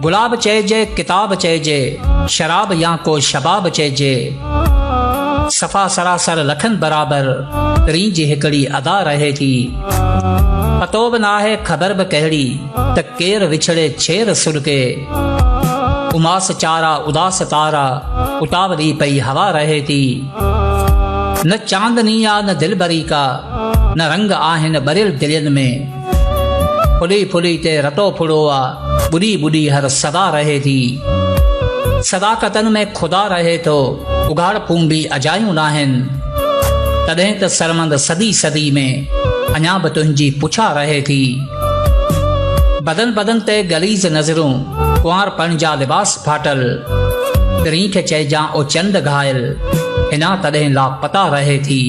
गुलाब चइजे किताब चइजे, शराब या को शबाब चइजे, सफ़ा सरासर लखन बराबर तरी जी हिकड़ी अदा रहे थी। पतो बि नाहे ख़बर बि कहिड़ी त केर विछड़े छेर सुरके, उमास चारा उदास तारा उतावली पई हवा रहे थी। न चांदनी आ न दिल भरी का, न रंग आहिन बरियल दिलियन में, फुली फुली ते रतो फुड़ो आ, बुरी बुरी हर सदा रहे थी। सदाकतन में खुदा रहे तो उघाड़ पूंबी अजायूं नाहिन, तॾहिं त सरमंद सदी सदी में अञा बि तुंहिंजी पुछा रहे थी। बदन बदन ते गलीज़ नज़रूं, कुंवारपण जा लिबास फाटल, तरी खे चइजां ओ चंद घायल, हिना तॾहिं लापता रहे थी।